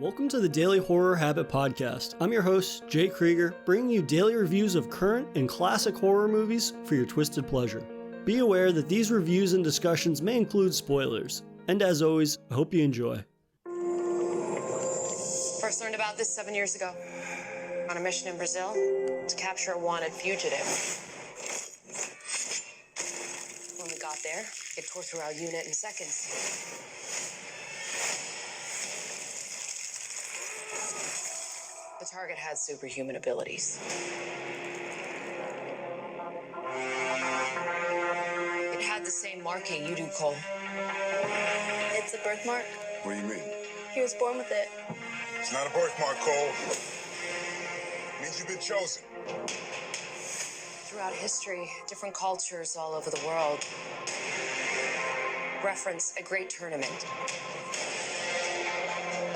Welcome to the Daily Horror Habit Podcast. I'm your host, Jay Krieger, bringing you daily reviews of current and classic horror movies for your twisted pleasure. Be aware that these reviews and discussions may include spoilers. And as always, I hope you enjoy. First learned about this 7 years ago. On a mission in Brazil to capture a wanted fugitive. When we got there, it tore through our unit in seconds. The target had superhuman abilities. It had the same marking you do, Cole. It's a birthmark. What do you mean? He was born with it. It's not a birthmark, Cole. It means you've been chosen. Throughout history, different cultures all over the world reference a great tournament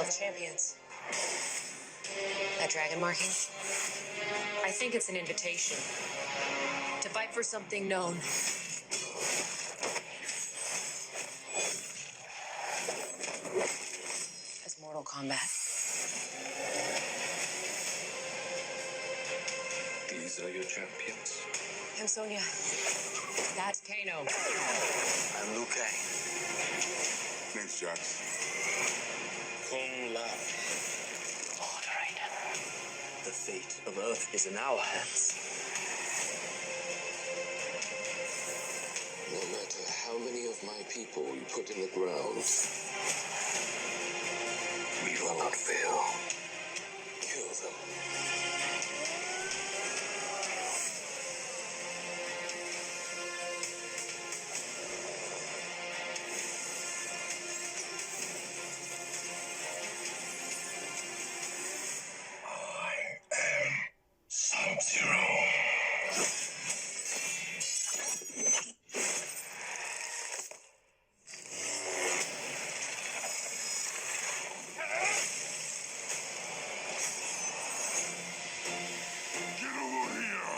of champions. That dragon marking? I think it's an invitation to fight for something known. As Mortal Kombat. These are your champions. I'm Sonya. That's Kano. I'm Liu Kang. Name's Jax. Kung Lao. The fate of Earth is in our hands. No matter how many of my people you put in the ground, we will not fail. Kill them. Sub-Zero. Get over here!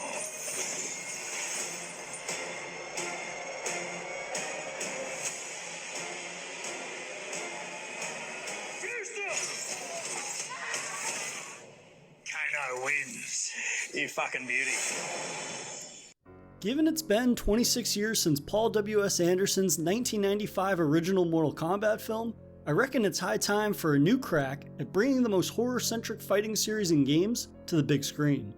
Finish them! Kano wins. You fucking beauty. Given it's been 26 years since Paul W.S. Anderson's 1995 original Mortal Kombat film, I reckon it's high time for a new crack at bringing the most horror-centric fighting series in games to the big screen.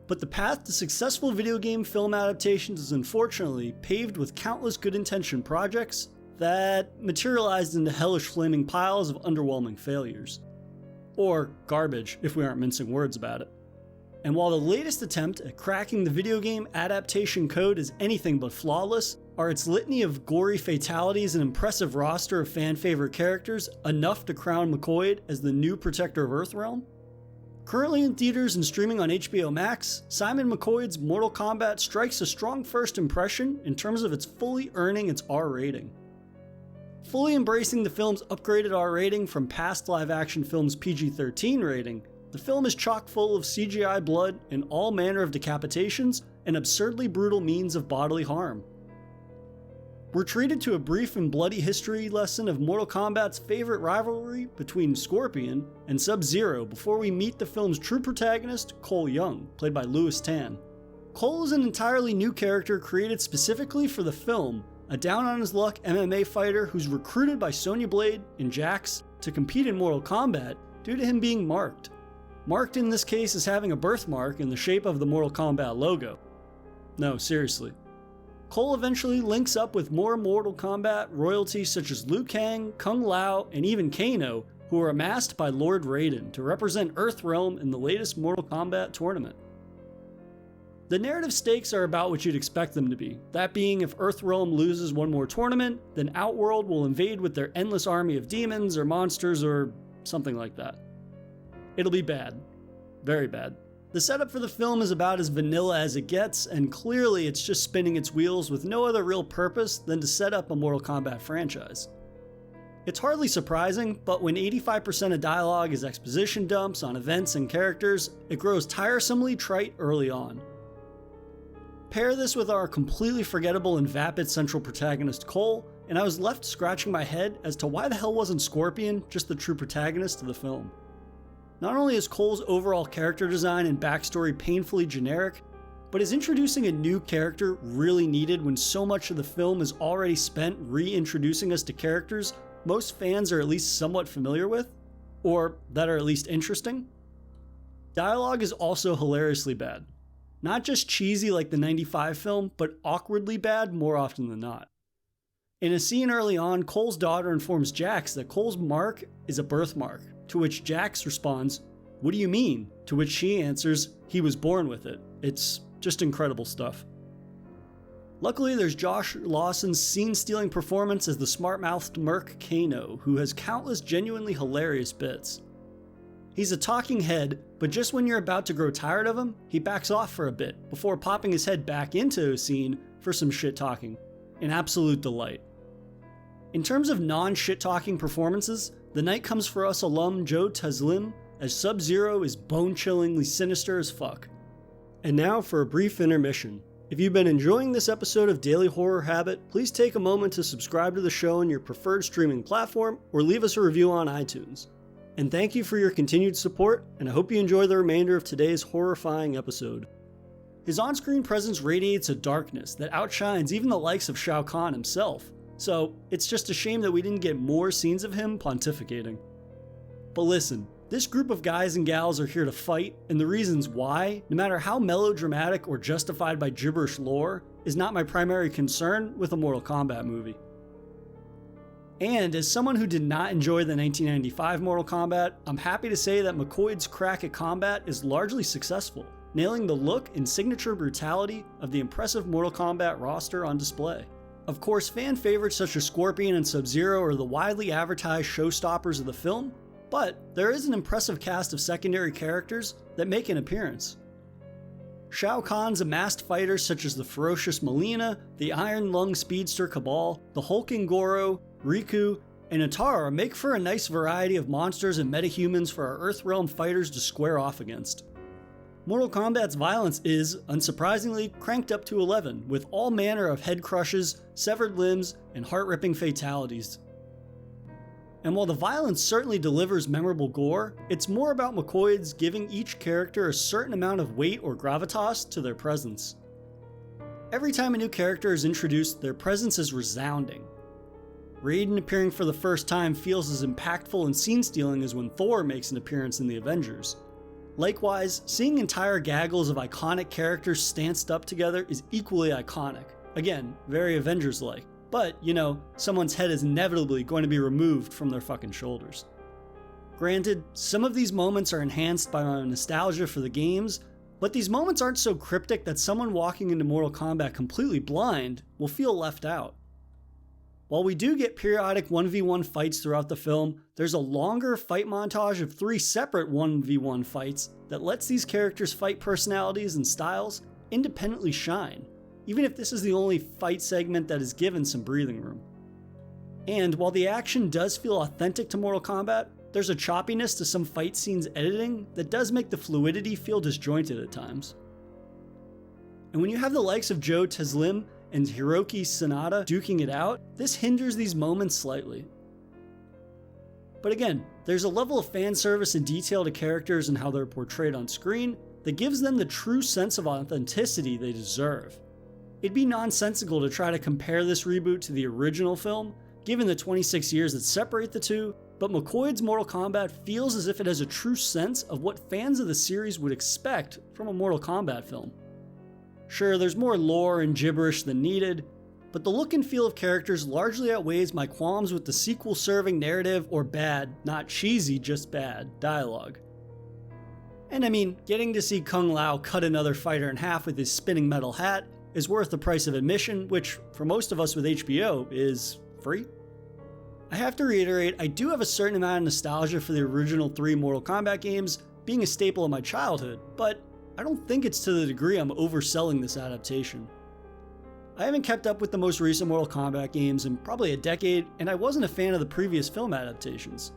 But the path to successful video game film adaptations is unfortunately paved with countless good-intentioned projects that materialized into hellish flaming piles of underwhelming failures. Or garbage, if we aren't mincing words about it. And while the latest attempt at cracking the video game adaptation code is anything but flawless, are its litany of gory fatalities and impressive roster of fan-favorite characters enough to crown McCoy as the new protector of Earthrealm? Currently in theaters and streaming on HBO Max, Simon McCoy's Mortal Kombat strikes a strong first impression in terms of its fully earning its R rating. Fully embracing the film's upgraded R rating from past live-action films' PG-13 rating, the film is chock full of CGI blood and all manner of decapitations and absurdly brutal means of bodily harm. We're treated to a brief and bloody history lesson of Mortal Kombat's favorite rivalry between Scorpion and Sub-Zero before we meet the film's true protagonist, Cole Young, played by Louis Tan. Cole is an entirely new character created specifically for the film, a down-on-his-luck MMA fighter who's recruited by Sonya Blade and Jax to compete in Mortal Kombat due to him being marked. Marked in this case as having a birthmark in the shape of the Mortal Kombat logo. No, seriously. Cole eventually links up with more Mortal Kombat royalty such as Liu Kang, Kung Lao, and even Kano, who are amassed by Lord Raiden to represent Earthrealm in the latest Mortal Kombat tournament. The narrative stakes are about what you'd expect them to be, that being if Earthrealm loses one more tournament, then Outworld will invade with their endless army of demons or monsters or something like that. It'll be bad. Very bad. The setup for the film is about as vanilla as it gets, and clearly it's just spinning its wheels with no other real purpose than to set up a Mortal Kombat franchise. It's hardly surprising, but when 85% of dialogue is exposition dumps on events and characters, it grows tiresomely trite early on. Pair this with our completely forgettable and vapid central protagonist Cole, and I was left scratching my head as to why the hell wasn't Scorpion just the true protagonist of the film. Not only is Cole's overall character design and backstory painfully generic, but is introducing a new character really needed when so much of the film is already spent reintroducing us to characters most fans are at least somewhat familiar with, or that are at least interesting? Dialogue is also hilariously bad. Not just cheesy like the '95 film, but awkwardly bad more often than not. In a scene early on, Cole's daughter informs Jax that Cole's mark is a birthmark, to which Jax responds, "What do you mean?" To which she answers, "He was born with it." It's just incredible stuff. Luckily, there's Josh Lawson's scene-stealing performance as the smart-mouthed merc Kano, who has countless genuinely hilarious bits. He's a talking head, but just when you're about to grow tired of him, he backs off for a bit, before popping his head back into a scene for some shit-talking. An absolute delight. In terms of non-shit-talking performances, the night comes for us alum Joe Taslim as Sub-Zero is bone-chillingly sinister as fuck. And now for a brief intermission. If you've been enjoying this episode of Daily Horror Habit, please take a moment to subscribe to the show on your preferred streaming platform or leave us a review on iTunes. And thank you for your continued support, and I hope you enjoy the remainder of today's horrifying episode. His on-screen presence radiates a darkness that outshines even the likes of Shao Kahn himself, so it's just a shame that we didn't get more scenes of him pontificating. But listen, this group of guys and gals are here to fight, and the reasons why, no matter how melodramatic or justified by gibberish lore, is not my primary concern with a Mortal Kombat movie. And as someone who did not enjoy the 1995 Mortal Kombat, I'm happy to say that McCoy's crack at combat is largely successful, nailing the look and signature brutality of the impressive Mortal Kombat roster on display. Of course, fan favorites such as Scorpion and Sub-Zero are the widely advertised showstoppers of the film, but there is an impressive cast of secondary characters that make an appearance. Shao Kahn's amassed fighters such as the ferocious Melina, the Iron Lung speedster Cabal, the hulking Goro, Riku, and Atara make for a nice variety of monsters and metahumans for our Earthrealm fighters to square off against. Mortal Kombat's violence is, unsurprisingly, cranked up to 11, with all manner of head crushes, severed limbs, and heart-ripping fatalities. And while the violence certainly delivers memorable gore, it's more about McCoy's giving each character a certain amount of weight or gravitas to their presence. Every time a new character is introduced, their presence is resounding. Raiden appearing for the first time feels as impactful and scene-stealing as when Thor makes an appearance in the Avengers. Likewise, seeing entire gaggles of iconic characters stanced up together is equally iconic. Again, very Avengers-like. But, you know, someone's head is inevitably going to be removed from their fucking shoulders. Granted, some of these moments are enhanced by my nostalgia for the games, but these moments aren't so cryptic that someone walking into Mortal Kombat completely blind will feel left out. While we do get periodic 1v1 fights throughout the film, there's a longer fight montage of 3 separate 1v1 fights that lets these characters' fight personalities and styles independently shine, even if this is the only fight segment that is given some breathing room. And while the action does feel authentic to Mortal Kombat, there's a choppiness to some fight scenes editing that does make the fluidity feel disjointed at times. And when you have the likes of Joe Taslim and Hiroki Sanada duking it out, this hinders these moments slightly. But again, there's a level of fan service and detail to characters and how they're portrayed on screen that gives them the true sense of authenticity they deserve. It'd be nonsensical to try to compare this reboot to the original film, given the 26 years that separate the two, but McCoy's Mortal Kombat feels as if it has a true sense of what fans of the series would expect from a Mortal Kombat film. Sure, there's more lore and gibberish than needed, but the look and feel of characters largely outweighs my qualms with the sequel-serving narrative or bad, not cheesy, just bad, dialogue. And I mean, getting to see Kung Lao cut another fighter in half with his spinning metal hat is worth the price of admission, which, for most of us with HBO, is free. I have to reiterate, I do have a certain amount of nostalgia for the original 3 Mortal Kombat games, being a staple of my childhood, but I don't think it's to the degree I'm overselling this adaptation. I haven't kept up with the most recent Mortal Kombat games in probably a decade, and I wasn't a fan of the previous film adaptations.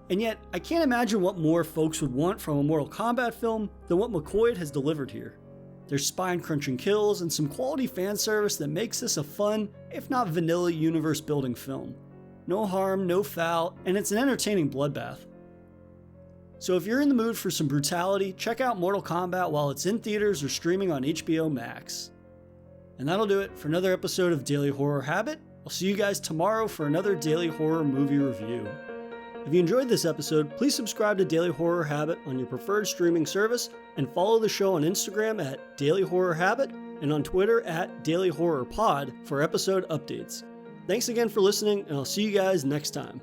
And yet, I can't imagine what more folks would want from a Mortal Kombat film than what McCoy has delivered here. There's spine-crunching kills and some quality fan service that makes this a fun, if not vanilla, universe-building film. No harm, no foul, and it's an entertaining bloodbath. So if you're in the mood for some brutality, check out Mortal Kombat while it's in theaters or streaming on HBO Max. And that'll do it for another episode of Daily Horror Habit. I'll see you guys tomorrow for another Daily Horror movie review. If you enjoyed this episode, please subscribe to Daily Horror Habit on your preferred streaming service and follow the show on Instagram at Daily Horror Habit and on Twitter at Daily Horror Pod for episode updates. Thanks again for listening, and I'll see you guys next time.